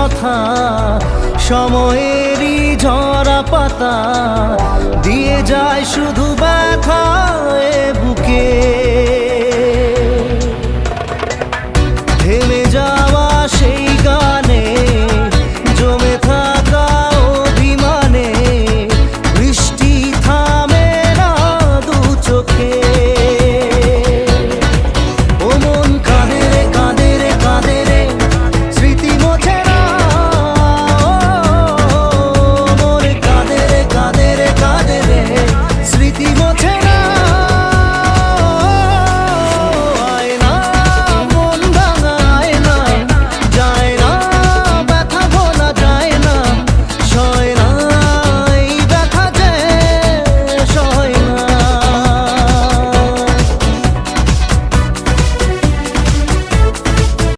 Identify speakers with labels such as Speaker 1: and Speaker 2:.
Speaker 1: কথা, সময়েরই ঝরা পাতা দিয়ে যায় শুধু ব্যথা এ বুকে। থেমে যাওয়া